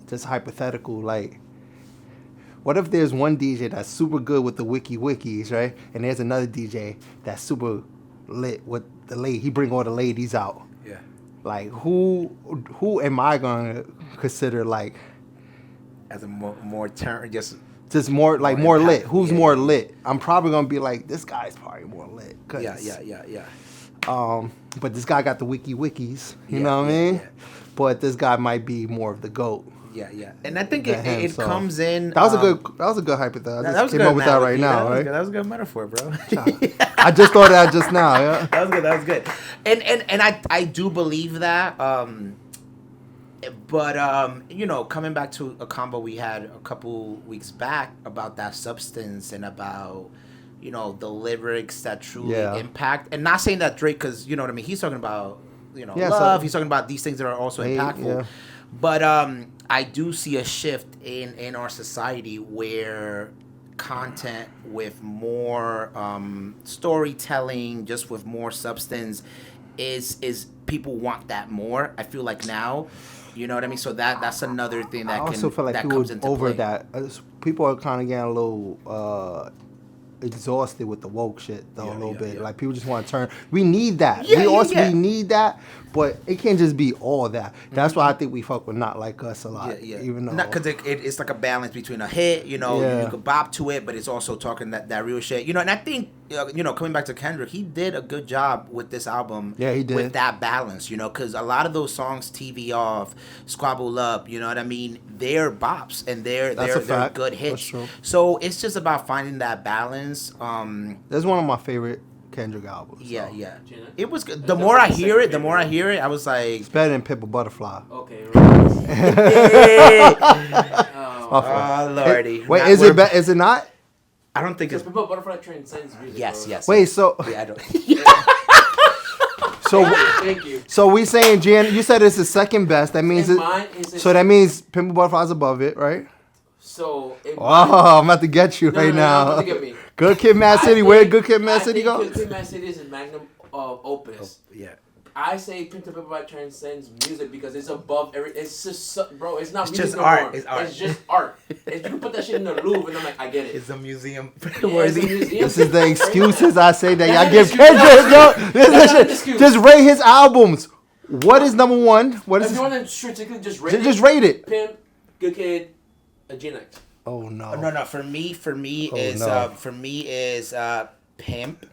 Just hypothetical, like, what if there's one DJ that's super good with the wikis, right? And there's another DJ that's super lit with the lady. He bring all the ladies out. Yeah. Like, who am I gonna consider like as a more turn just more like more lit? Who's more lit? I'm probably gonna be like, this guy's probably more lit. Yeah. But this guy got the wikis. You know what I mean? Yeah. But this guy might be more of the GOAT. Yeah. And I think it comes in. That was a good hypothetical. I just came up with that right now, right? That was a good metaphor, bro. I just thought of that just now. Yeah. That was good. And I do believe that. But you know, coming back to a combo we had a couple weeks back about that substance and about, you know, the lyrics that truly impact. And not saying that Drake, because, you know what I mean, he's talking about, you know, love. He's talking about these things that are also impactful. Yeah. But I do see a shift in our society where content with more storytelling, just with more substance, is people want that more. I feel like now, you know what I mean. So that's another thing that I also feel like that people comes into over play. That people are kind of getting a little exhausted with the woke shit though a little bit. Yeah. Like people just want to turn. We need that. Yeah, We need that, but it can't just be all that. That's why I think we fuck with Not Like Us a lot. Even though because it's like a balance between a hit, you can bop to it, but it's also talking that real shit, and I think coming back to Kendrick, he did a good job with this album. Yeah, he did with that balance, because a lot of those songs, TV Off, Squabble Up, you know what I mean, they're bops and they're good hits. That's true. So it's just about finding that balance. That's one of my favorite Kendrick albums. Yeah, so. yeah. It was good. The more I hear it, I was like, it's better than Pimp a Butterfly. Okay. Right. Oh, lordy. Wait, is it not? I don't think it's. Pimp a Butterfly transcends music. Yes, bro. yes. Wait, so Yeah, I don't. Thank you. So we saying you said it's the second best. That means that means Pimp a Butterfly's above it, right? So I'm about to get you right now. Don't get me. Good Kid, Mad City. Where Good Kid, Mad City go? Good Kid, Mad City is his magnum opus. Yeah. I say Pimp to Pimp transcends music because it's above every. It's just bro. It's not It's music just no art. more. It's art. It's just art. You can put that shit in the Louvre, and I'm like, I get it. It's a museum Yeah, worthy. it's a museum. This is the excuses I say that That's y'all give not an Kendrick. That's not an Yo, excuse. just rate his albums. What is number one? What If is you want to strictly just rate just rate it? Pimp, Good Kid, a Gen X. Oh no. No. For me is Pimp.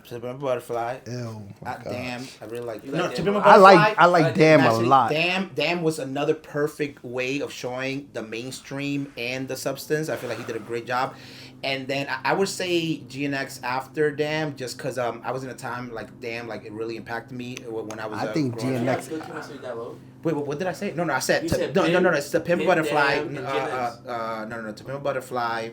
To Pimp a Butterfly. Ew. Damn, I really like. You No, like To Damn? Pimp a Butterfly. I like Damn a Actually, lot. Damn was another perfect way of showing the mainstream and the substance. I feel like he did a great job. And then I would say GNX after Damn, just because I was in a time like Damn, like it really impacted me when I was. I think growing GNX up. Good Kid, Mad City that low. Wait, what did I say? No, I said You to, said no, Pimp, it's the Pimp a Butterfly. Damn, and GNX. No, To Pimp a Butterfly,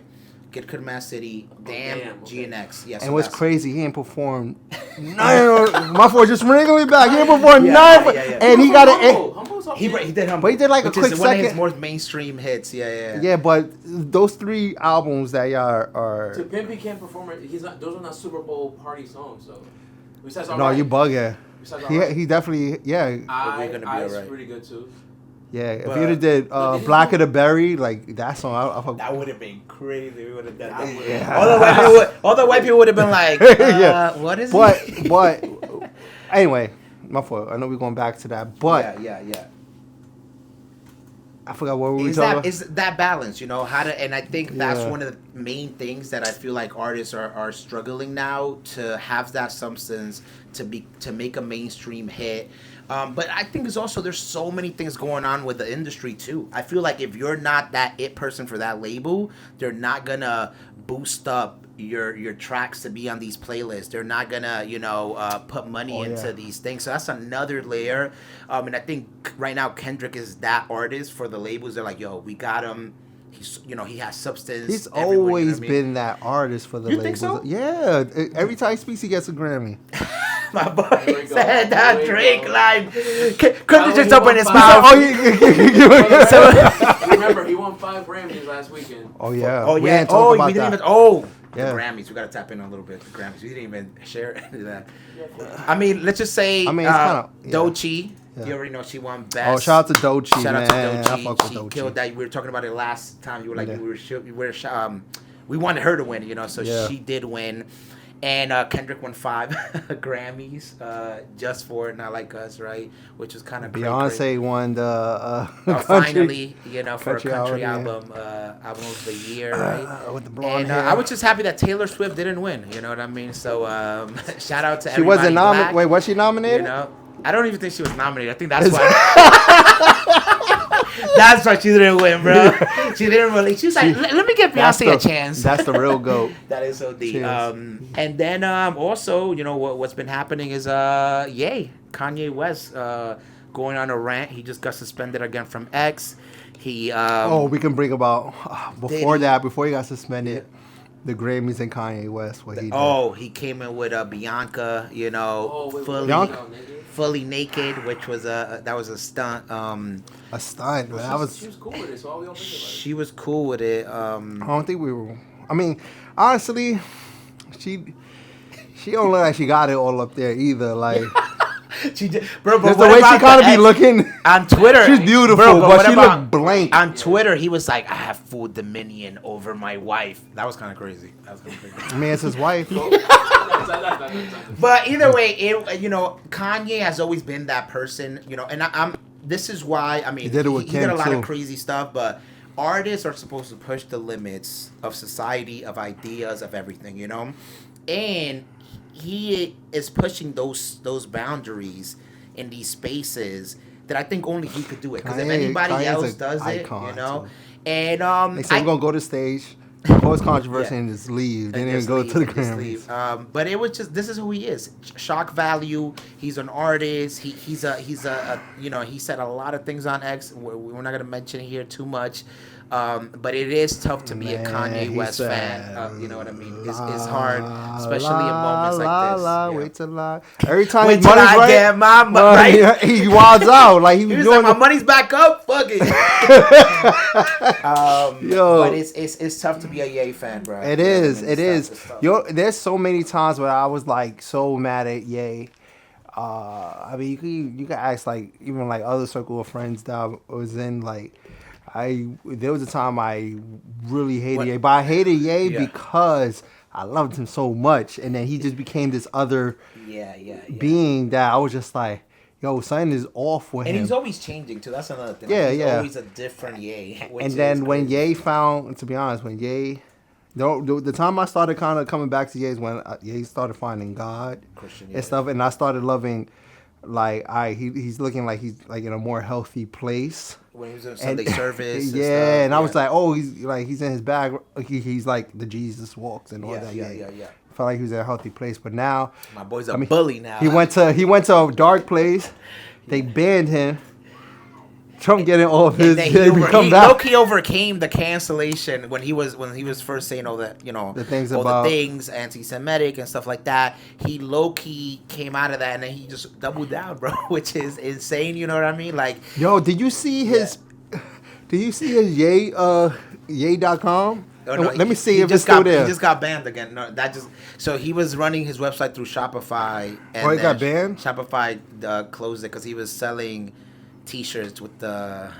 Kid Kid, Mad City, Damn, Damn, okay. GNX. Yes. And what's crazy, he ain't performed none. My fault, just wriggling back. He ain't performed Yeah, none. yeah. And he got Humble's up He there. did Humble. But he did like a which quick is one of his second. more mainstream hits. Yeah. Yeah, but those three albums that y'all are To Pimp, he can't perform it. He's not. Those are not Super Bowl party songs. So besides, no, Alright. you bugging. Besides, He Alright. he definitely We're gonna be I's alright. pretty good too. yeah. If But- you'd have did But did he Black do- of the Berry, like that song, I fuck. That would have been crazy. We would have done that. Yeah. All the white people would have been like, Yeah. what is it? But anyway, my fault. I know we're going back to that, but yeah. I forgot what we were Is talking that about. is that balance, how to, and I think that's Yeah. one of the main things that I feel like artists are struggling now to have that substance to make a mainstream hit. But I think there's so many things going on with the industry too. I feel like if you're not that it person for that label, they're not gonna boost up your tracks to be on these playlists. They're not gonna put money into these things. So that's another layer. And I think right now Kendrick is that artist for the labels. They're like, yo, we got him. He's he has substance. He's everywhere, you know always what I mean? been that artist for the You labels. think so? Yeah. Every time he speaks, he gets a Grammy. My Here boy we go. said that Here we Drake go. line. Couldn't just he open won his five. mouth. Remember, he won 5 Grammys last weekend. Oh yeah. Oh We yeah. ain't talk about we didn't that. even. Yeah. The Grammys. We gotta tap in a little bit. The Grammys. We didn't even share any of that. I mean, let's just say. I mean, it's kinda- yeah. Doechii. Yeah. You already know she won best. Oh, shout out to Doechii, Shout out man. to I Doechii. fuck with She Doechii. killed that. We were talking about it last time. You were like, Yeah. we wanted her to win. So Yeah. she did win. And Kendrick won 5 Grammys just for Not Like Us, right? Which was kind of Beyonce won the finally, for a country country album, album of the year, right? with the blonde And hair. I was just happy that Taylor Swift didn't win. You know what I mean? So shout out to She everybody. wasn't nominated. Black, Wait, was she nominated? I don't even think she was nominated. I think that's why. That's why she didn't win, bro. She didn't really. She was like, let me give Beyonce a chance. That's the real goat. That is so deep. Cheers. And then also, what's been happening is Kanye West going on a rant. He just got suspended again from X. He We can bring about before he got suspended, Yeah. the Grammys and Kanye West. What he did. he came in with Oh, Bianca, wait, fully Bianca? fully naked, which was that was a stunt. A stunt, man. She was cool with it, so all we all think about it. She was cool with it. I don't think we were. I mean, honestly, she don't look like she got it all up there either. Like, She just, bro, but Just the what way about she kind of the be ex- looking. on Twitter? She's beautiful, bro, but what she about- look blank. On Twitter, he was like, "I have full dominion over my wife." That was kind of crazy. I mean, it's his wife. But either way, Kanye has always been that person, and I'm. This is why I mean, He did it with he did Kim, a lot too. of crazy stuff, but artists are supposed to push the limits of society, of ideas, of everything, and he is pushing those boundaries in these spaces that I think only he could do it. Because if anybody Kanye's else a does it, icon, too. and They said we're gonna go to stage, post controversy, Yeah. and just leave. They and didn't just go leave, to the and just Grammys. leave. But it was just this is who he is. Shock value. He's an artist. He's a he said a lot of things on X. We're not gonna mention here too much. But it is tough to be a Kanye he West said, fan. You know what I mean? It's hard, especially in moments like this. Yeah. Wait till I. Every time Wait his till money's I right, get my money. Right? he wilds out like he He was was doing. like, my money's back up. Fuck it. Yo. But it's tough to be a Ye fan, bro. It You know what I is. mean? It It's is. tough. Yo, there's so many times where I was like so mad at Ye. I mean, you can ask like even like other circle of friends that I was in. Like, there was a time I really hated Ye, but I hated Ye Yeah. because I loved him so much, and then he just became this other Yeah. being that I was just like, yo, something is off with And him. he's always changing too. That's another thing. Yeah, He's yeah. always a different Ye. which And is then when crazy. Ye found, to be honest, when Ye, the time I started kind of coming back to Ye is when Ye started finding God Christian, and stuff, and I started loving, like, he's looking like he's like in a more healthy place. when he was in Sunday service, Yeah, stuff, and I was like, oh, he's in his bag. He's like the Jesus walks and all that. yeah. Felt like he was in a healthy place, but now My boy's a bully now. he went to a dark place. They banned him. Trump getting all of his. And then He come back. low-key overcame the cancellation when he was first saying all that, The things all about- the things anti-Semitic and stuff like that. He low-key came out of that and then he just doubled down, bro, which is insane. You know what I mean? Like, Yo, did you see his? Did you see his Ye.com? oh, no, Let me see he if it's just still got, there. He just got banned again. No, so he was running his website through Shopify. And Oh, he then got banned? Shopify closed it because he was selling T-shirts with a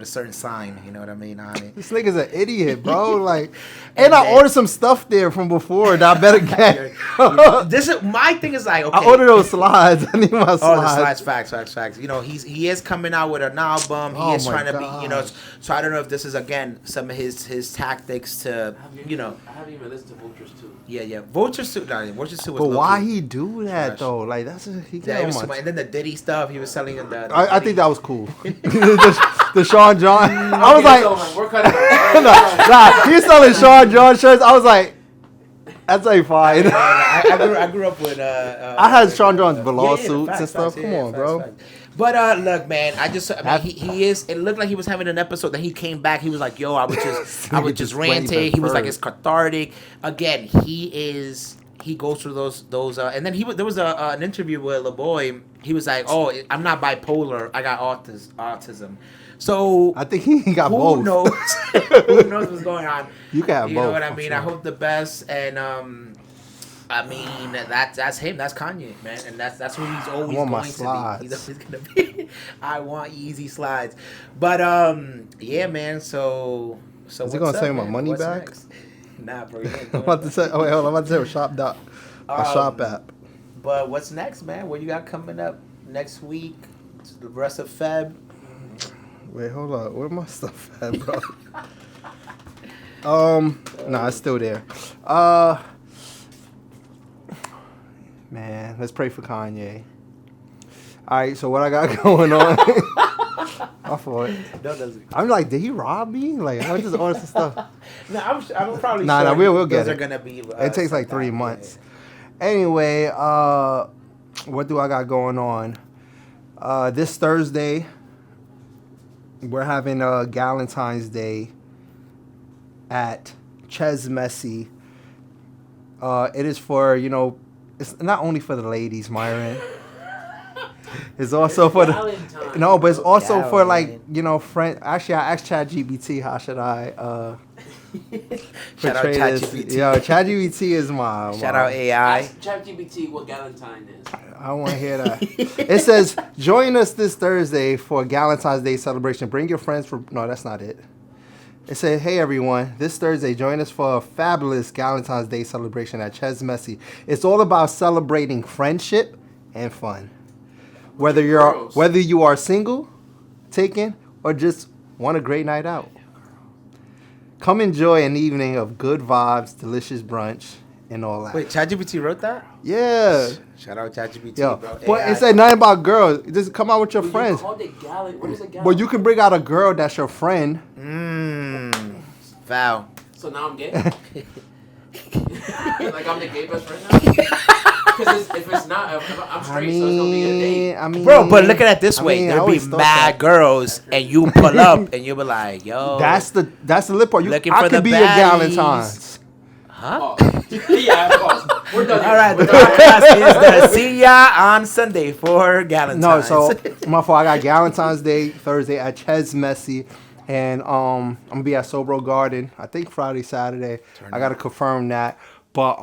certain sign. You know what I mean? On it. This nigga's an idiot, bro. Like, and I then- ordered some stuff there from before that I better get. This is my thing. Is like, okay. I ordered those slides. I need my slides. Oh, the slides, facts. He is coming out with an album. He Oh is my trying to be, gosh. So I don't know if this is again some of his tactics to, I haven't even listened to Vultures too. Yeah. Vultures 2 was But why low-key. he do that Trash. though? Like that's he Yeah, it was much. and then the Diddy stuff he was selling in the. I think that was cool. the Sean John. I was like, So, we're cutting. he's selling Sean John shirts. I was like, that's like fine. I grew up with. I had Sean John's velour suits facts, and stuff. facts, Come yeah, on, facts, bro. facts. But look, man, he is. It looked like he was having an episode. Then he came back. He was like, "Yo, I was just Just ranting." waiting He was like, for "It's cathartic." Again, he goes through those. And then there was an interview with Lil Boy. He was like, "Oh, I'm not bipolar. I got autism." So I think he got who both. knows? Who knows what's going on? You can have You both. know what I for mean? sure. I hope the best, and I mean that's him. That's Kanye, man, and that's who he's always want my going to slides. be. He's always gonna be. I want Yeezy slides, but yeah, man. So Is he what's gonna up, send my man? money What's back? next? Nah, bro. I'm about to say. Oh wait, hold on. I'm about to say a shop doc, a shop app. But what's next, man? What you got coming up next week? The rest of Feb. Wait, hold on. Where my stuff at, bro? Nah, it's still there. Man, let's pray for Kanye. All right, so what I got going on? I thought. No, doesn't. I'm like, did he rob me? Like, I just ordered some stuff. No, I'm probably Nah, sure we'll get those it. are gonna be. It takes like 3 yeah. months. Anyway, what do I got going on? This Thursday, we're having a Galentine's Day at Ches Messi. It is for, it's not only for the ladies, Myron. It's also for the Valentine. no, but it's also for like Valentine. friend. Actually, I asked ChatGPT how should I Shout out portray this. ChatGPT. Yo, ChatGPT is my Shout out AI. Ask ChatGPT what Valentine is. I want to hear that. It says, join us this Thursday for Valentine's Day celebration. Bring your friends for... No, that's not it. It said, hey, everyone. This Thursday, join us for a fabulous Valentine's Day celebration at Ches Messi. It's all about celebrating friendship and fun. Whether you are single, taken, or just want a great night out. Come enjoy an evening of good vibes, delicious brunch, and all that. Wait, ChatGPT wrote that? Yeah. Shout out ChatGPT, Yo, bro. but AI. it said nothing about girls. Just come out with your friends. What is a gal? But you can bring out a girl that's your friend. Val. So now I'm gay? Like I'm the gay best friend now? Because if it's not, if I'm straight, so it's gonna be a date. Bro, but look at it this way. I There'll be always thought mad that. girls, and you pull up, and you'll be like, yo. That's the lit part. Looking I for could the be your baddies. Galentine's. Huh? Oh. Yeah, of course. We're done. All right, the We're done. podcast is done. See ya on Sunday for Galentine's. No, so my fault. I got Galentine's Day Thursday at Ches Messi, and I'm gonna be at Sobro Garden. I think Friday, Saturday. I gotta confirm that. But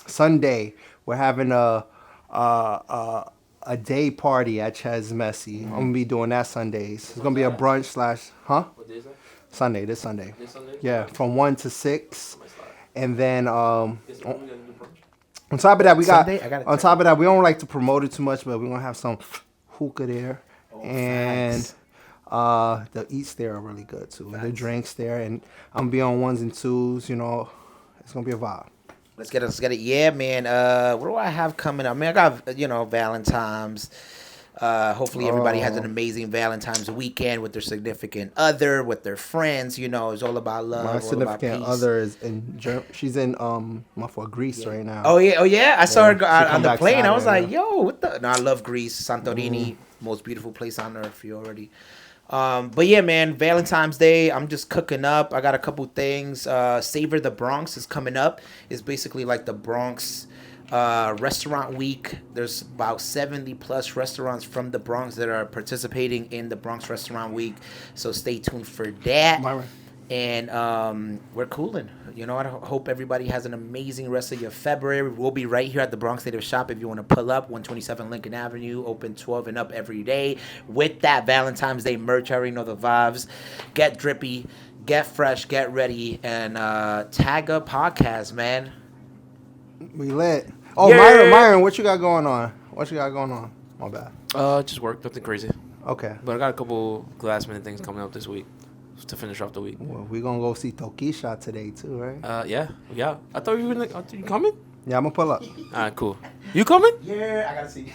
Sunday we're having a day party at Ches Messi. I'm gonna be doing that Sundays. It's gonna be a brunch slash What day is that? Sunday. This Sunday. This Sunday? Yeah, from 1 to 6. And then This Sunday we gotta do brunch. on top of that, we got Sunday? I got it. on top of that, we don't like to promote it too much, but we're gonna have some hookah there, and the eats there are really good too. The drinks there, and I'm gonna be on 1s and 2s. You know, it's gonna be a vibe. Let's get it. Yeah, man. What do I have coming up? Man, I got, Valentine's. Hopefully everybody has an amazing Valentine's weekend with their significant other, with their friends. You know, it's all about love. My all about significant peace. other is in she's in Greece right now. Oh yeah. I saw her go she out come on the back plane. I was Saturday, like, yo, what the? No, I love Greece, Santorini, most beautiful place on earth. You already. But yeah, man, Valentine's Day, I'm just cooking up. I got a couple things. Savor the Bronx is coming up. It's basically like the Bronx restaurant week. There's about 70 plus restaurants from the Bronx that are participating in the Bronx Restaurant Week. So stay tuned for that. Myron. And we're cooling. You know, I hope everybody has an amazing rest of your February. We'll be right here at the Bronx Native Shop if you want to pull up. 127 Lincoln Avenue, open 12 and up every day. With that Valentine's Day merch, I already know the vibes. Get drippy, get fresh, get ready, and tag up podcast, man. We lit. Oh, Yeah. Myron, what you got going on? My bad. Just work, nothing crazy. Okay. But I got a couple last minute things coming up this week to finish off the week. Well, we gonna go see Tokisha today too, right? Yeah. I thought you were you coming? Yeah, I'm gonna pull up. Alright, cool. You coming? Yeah, I gotta see.